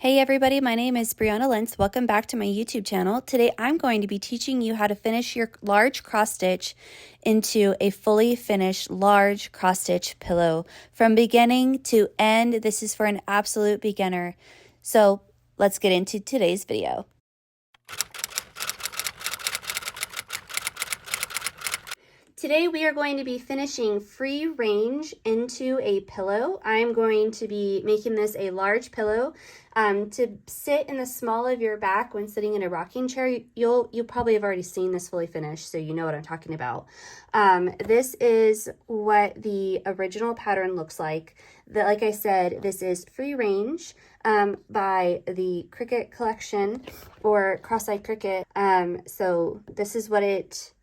Hey everybody, my name is Brianna Lentz. Welcome back to my YouTube channel. Today I'm going to be teaching you how to finish your large cross stitch into a fully finished large cross stitch pillow. From beginning to end, this is for an absolute beginner. So let's get into today's video. Today we are going to be finishing free range into a pillow. I'm going to be making this a large pillow to sit in the small of your back when sitting in a rocking chair. You probably have already seen this fully finished, so you know what I'm talking about. This is what the original pattern looks like. Like I said, this is free range by the Cricut collection or Cross-Eyed Cricut. So this is what it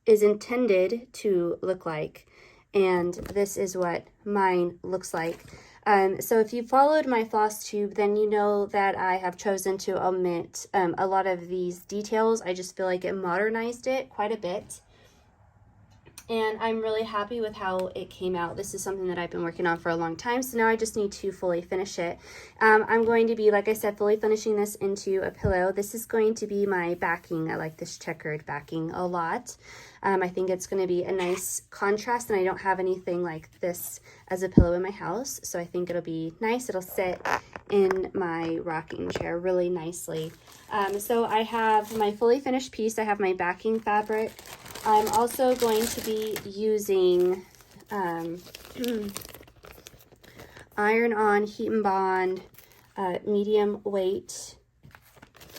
is intended to look like, and this is what mine looks like. So if you followed my floss tube, then you know that I have chosen to omit a lot of these details. I just feel like it modernized it quite a bit, and I'm really happy with how it came out. This is something that I've been working on for a long time, so now I just need to fully finish it. I'm going to be, like I said, fully finishing this into a pillow. This is going to be my backing. I like this checkered backing a lot. I think it's going to be a nice contrast, and I don't have anything like this as a pillow in my house, so I think it'll be nice. It'll sit in my rocking chair really nicely. So I have my fully finished piece. I have my backing fabric. I'm also going to be using iron-on heat and bond medium weight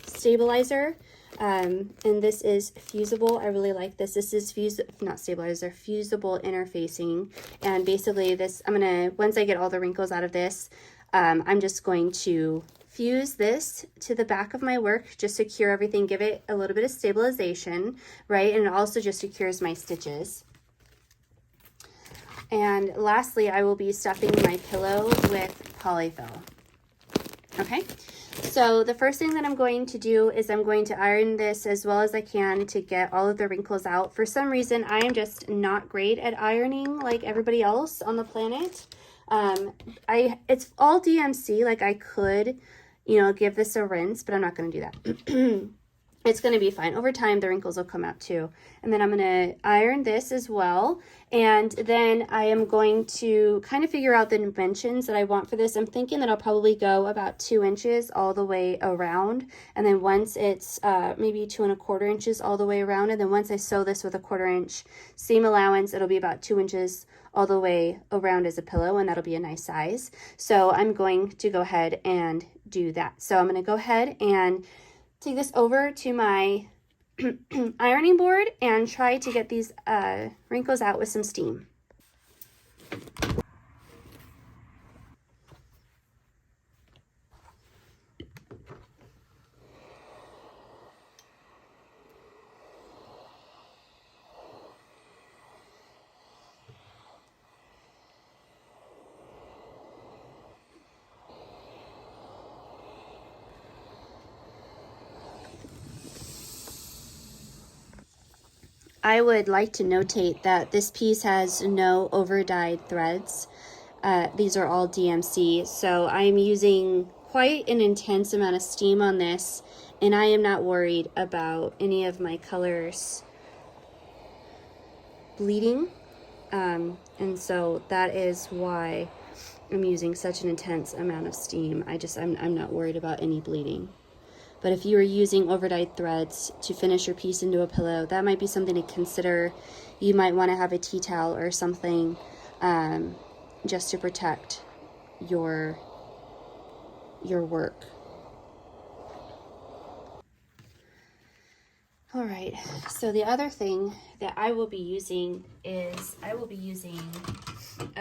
stabilizer. And this is fusible. I really like this. This is not stabilizer, fusible interfacing. And basically this, once I get all the wrinkles out of this, I'm just going to fuse this to the back of my work, just secure everything, give it a little bit of stabilization, right? And it also just secures my stitches. And lastly, I will be stuffing my pillow with polyfill. Okay, so the first thing that I'm going to do is I'm going to iron this as well as I can to get all of the wrinkles out. For some reason, I am just not great at ironing like everybody else on the planet. It's all DMC, like I could, give this a rinse, but I'm not going to do that. It's going to be fine. Over time, the wrinkles will come out too. And then I'm going to iron this as well. And then I am going to kind of figure out the dimensions that I want for this. I'm thinking that I'll probably go about 2 inches all the way around. And then once it's maybe 2 1/4 inches all the way around. And then once I sew this with a 1/4 inch seam allowance, it'll be about 2 inches all the way around as a pillow, and that'll be a nice size. So I'm going to go ahead and do that. So I'm going to go ahead and take this over to my ironing board and try to get these wrinkles out with some steam. I would like to notate that this piece has no over dyed threads. These are all DMC, so I'm using quite an intense amount of steam on this, and I am not worried about any of my colors bleeding. And so that is why I'm using such an intense amount of steam. I'm not worried about any bleeding. But if you are using over-dyed threads to finish your piece into a pillow, that might be something to consider. You might want to have a tea towel or something just to protect your work. All right, so the other thing that I will be using is a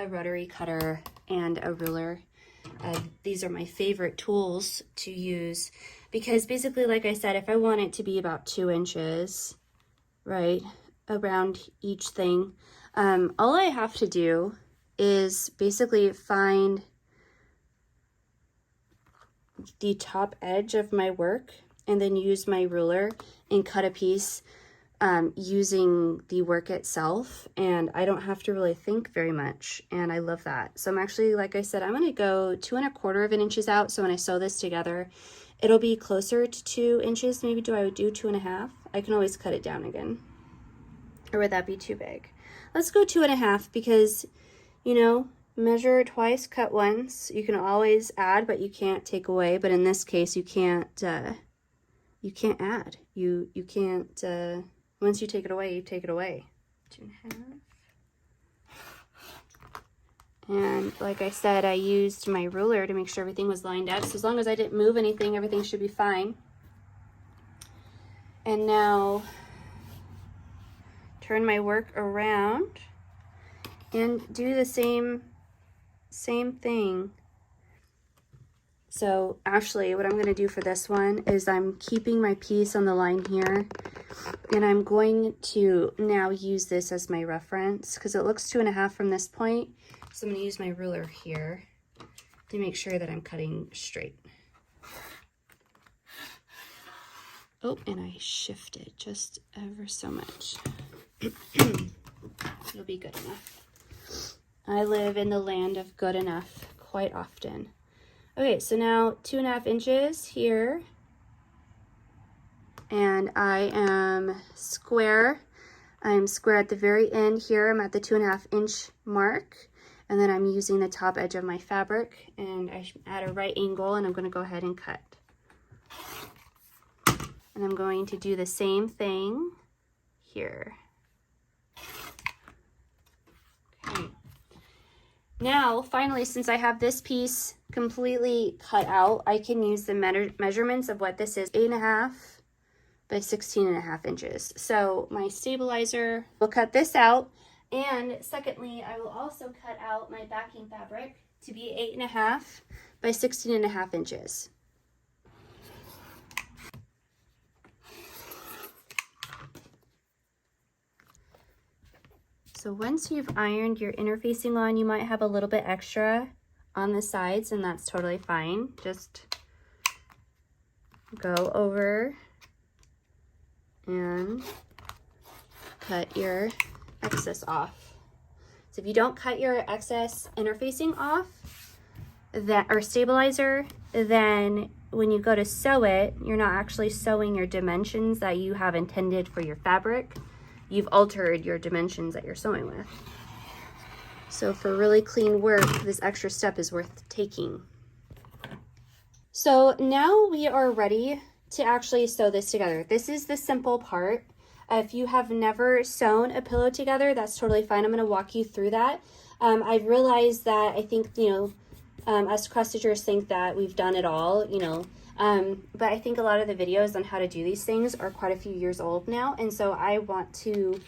rotary cutter and a ruler. These are my favorite tools to use because basically, like I said, if I want it to be about 2 inches, right, around each thing, all I have to do is basically find the top edge of my work and then use my ruler and cut a piece using the work itself, and I don't have to really think very much, and I love that. So I'm actually, like I said, I'm going to go 2 1/4 inches out, so when I sew this together it'll be closer to 2 inches. Maybe do I do 2 1/2? I can always cut it down again, or would that be too big? Let's go 2 1/2 because, you know, measure twice, cut once. You can always add, but you can't take away. But in this case, you can't add. You can't, once you take it away, you take it away. 2 1/2. And like I said, I used my ruler to make sure everything was lined up. So as long as I didn't move anything, everything should be fine. And now turn my work around and do the same thing. So actually what I'm going to do for this one is I'm keeping my piece on the line here, and I'm going to now use this as my reference because it looks 2 1/2 from this point. So I'm going to use my ruler here to make sure that I'm cutting straight. Oh, and I shifted just ever so much. It'll be good enough. I live in the land of good enough quite often. Okay, so now 2 1/2 inches here, and I am square. I'm square at the very end here. I'm at the 2 1/2 inch mark, and then I'm using the top edge of my fabric, and I'm at a right angle, and I'm going to go ahead and cut. And I'm going to do the same thing here. Okay. Now, finally, since I have this piece completely cut out, I can use the measurements of what this is, 8 1/2 by 16 1/2 inches. So my stabilizer will cut this out. And secondly, I will also cut out my backing fabric to be 8 1/2 by 16 1/2 inches. So once you've ironed your interfacing on, you might have a little bit extra on the sides, and that's totally fine. Just go over and cut your excess off. So if you don't cut your excess interfacing off, or stabilizer, then when you go to sew it, you're not actually sewing your dimensions that you have intended for your fabric. You've altered your dimensions that you're sewing with. So for really clean work, this extra step is worth taking. So now we are ready to actually sew this together. This is the simple part. If you have never sewn a pillow together, that's totally fine. I'm going to walk you through that. I've realized that I think, us cross stitchers think that we've done it all, but I think a lot of the videos on how to do these things are quite a few years old now. And so I want to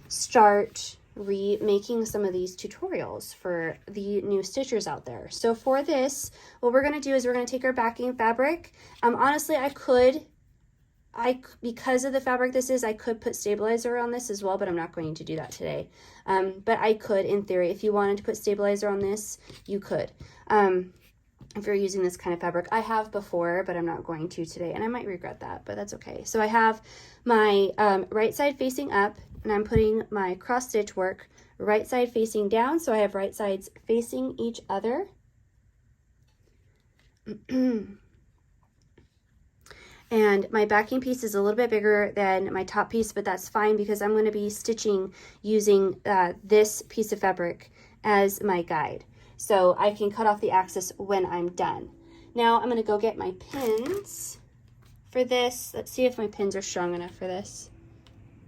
start remaking some of these tutorials for the new stitchers out there. So for this, what we're going to do is we're going to take our backing fabric. Honestly, because of the fabric this is, I could put stabilizer on this as well, but I'm not going to do that today. But I could, in theory, if you wanted to put stabilizer on this, you could. If you're using this kind of fabric. I have before, but I'm not going to today, and I might regret that, but that's okay. So I have my right side facing up, and I'm putting my cross stitch work right side facing down, so I have right sides facing each other. And my backing piece is a little bit bigger than my top piece, but that's fine because I'm going to be stitching using this piece of fabric as my guide. So I can cut off the axis when I'm done. Now I'm going to go get my pins for this. Let's see if my pins are strong enough for this.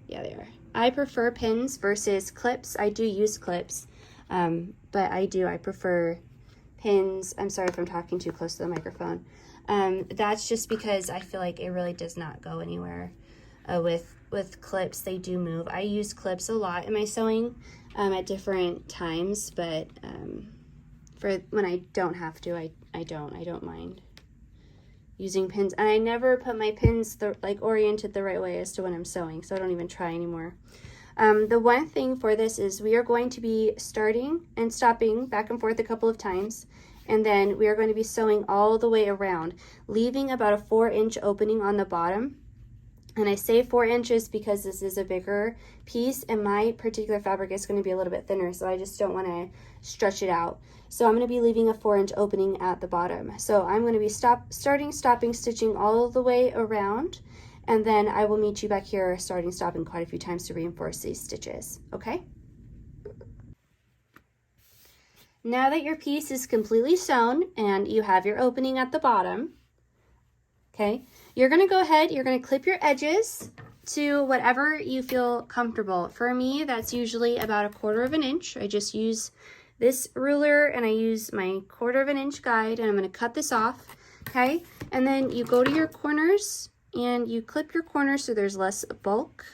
Yeah, they are. I prefer pins versus clips. I do use clips, but I prefer pins. I'm sorry if I'm talking too close to the microphone. That's just because I feel like it really does not go anywhere with clips. They do move. I use clips a lot in my sewing at different times, but for when I don't have to, I don't mind using pins. And I never put my pins oriented the right way as to when I'm sewing, so I don't even try anymore. The one thing for this is we are going to be starting and stopping back and forth a couple of times, and then we are going to be sewing all the way around, leaving about a 4-inch opening on the bottom. And I say 4 inches because this is a bigger piece and my particular fabric is going to be a little bit thinner, so I just don't want to stretch it out. So I'm going to be leaving a 4-inch opening at the bottom. So I'm going to be stopping, stitching all the way around, and then I will meet you back here starting, stopping quite a few times to reinforce these stitches, okay? Now that your piece is completely sewn and you have your opening at the bottom, okay, you're going to go ahead, you're going to clip your edges to whatever you feel comfortable. For me, that's usually about 1/4 inch. I just use this ruler and I use my 1/4 inch guide, and I'm going to cut this off, okay? And then you go to your corners and you clip your corners so there's less bulk,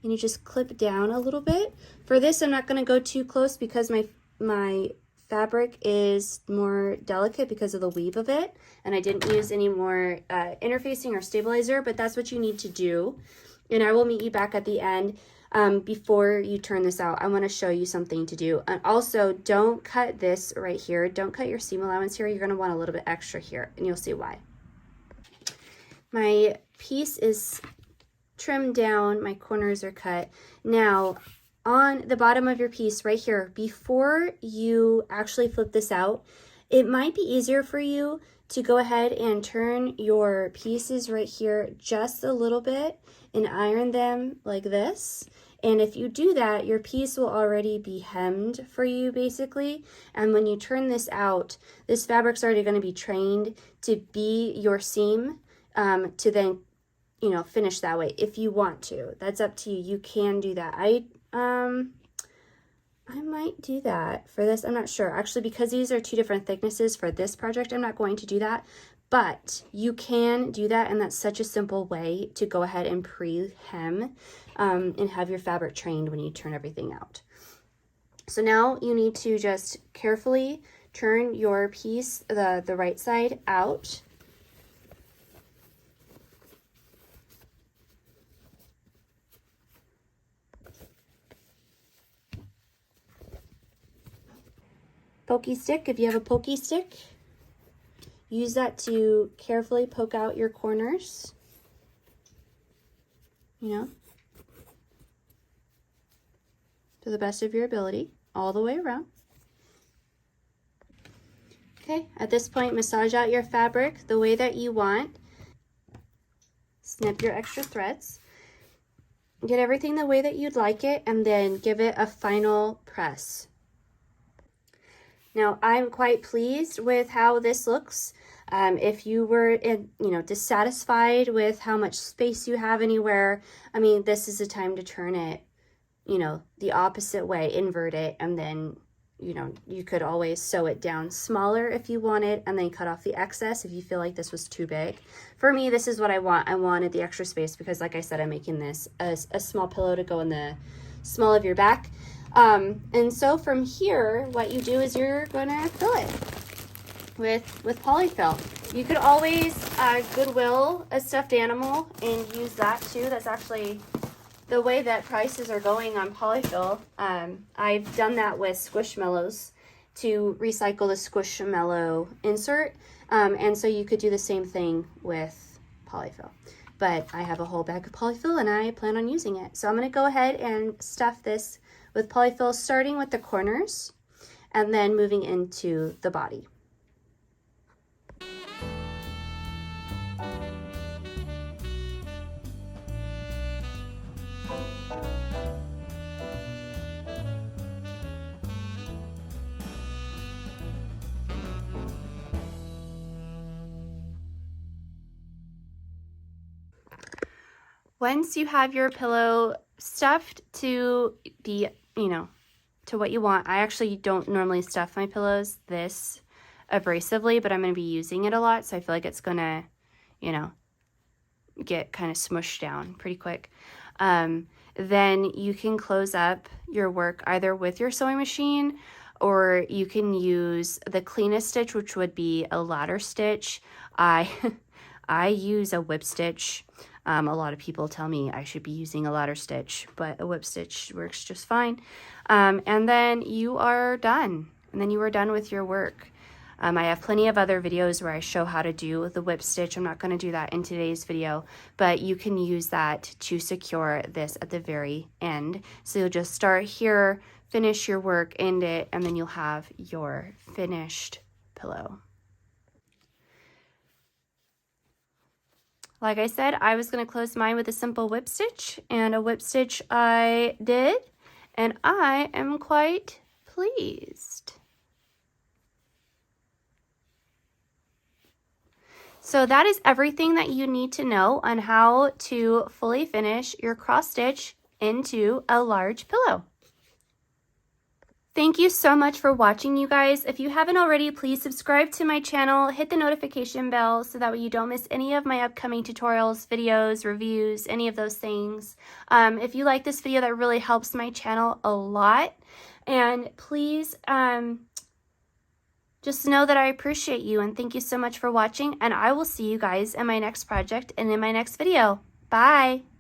and you just clip down a little bit. For this, I'm not going to go too close because my fabric is more delicate because of the weave of it, and I didn't use any more interfacing or stabilizer, but that's what you need to do. And I will meet you back at the end. Before you turn this out, I want to show you something to do. And also, don't cut this right here. Don't cut your seam allowance here. You're going to want a little bit extra here, and you'll see why. My piece is trimmed down. My corners are cut. Now, on the bottom of your piece right here, before you actually flip this out, it might be easier for you to go ahead and turn your pieces right here just a little bit and iron them like this. And if you do that, your piece will already be hemmed for you basically. And when you turn this out, this fabric's already going to be trained to be your seam, to then, you know, finish that way if you want to. That's up to you. You can do that. I might do that for this. I'm not sure. Actually, because these are 2 different thicknesses for this project, I'm not going to do that. But you can do that, and that's such a simple way to go ahead and pre-hem and have your fabric trained when you turn everything out. So now you need to just carefully turn your piece, the right side out. Pokey stick, if you have a pokey stick, use that to carefully poke out your corners, you know, to the best of your ability, all the way around. Okay, at this point, massage out your fabric the way that you want. Snip your extra threads. Get everything the way that you'd like it, and then give it a final press. Now, I'm quite pleased with how this looks. If you were, dissatisfied with how much space you have anywhere, I mean, this is the time to turn it, the opposite way, invert it, and then, you could always sew it down smaller if you wanted, and then cut off the excess if you feel like this was too big. For me, this is what I want. I wanted the extra space because, like I said, I'm making this a small pillow to go in the small of your back. And so from here, what you do is you're gonna fill it with polyfill. You could always Goodwill a stuffed animal and use that too. That's actually the way that prices are going on polyfill. I've done that with Squishmallows to recycle the Squishmallow insert. And so you could do the same thing with polyfill. But I have a whole bag of polyfill and I plan on using it. So I'm gonna go ahead and stuff this with polyfill, starting with the corners and then moving into the body. Once you have your pillow stuffed to the, to what you want, I actually don't normally stuff my pillows this abrasively, but I'm going to be using it a lot, so I feel like it's going to, get kind of smushed down pretty quick. Then you can close up your work either with your sewing machine, or you can use the cleanest stitch, which would be a ladder stitch. I use a whip stitch. A lot of people tell me I should be using a ladder stitch, but a whip stitch works just fine. And then you are done. And then you are done with your work. I have plenty of other videos where I show how to do the whip stitch. I'm not going to do that in today's video, but you can use that to secure this at the very end. So you'll just start here, finish your work, end it, and then you'll have your finished pillow. Like I said, I was going to close mine with a simple whip stitch, and a whip stitch I did, and I am quite pleased. So that is everything that you need to know on how to fully finish your cross stitch into a large pillow. Thank you so much for watching, you guys. If you haven't already, please subscribe to my channel, hit the notification bell so that way you don't miss any of my upcoming tutorials, videos, reviews, any of those things. If you like this video, that really helps my channel a lot. And please just know that I appreciate you, and thank you so much for watching, and I will see you guys in my next project and in my next video. Bye!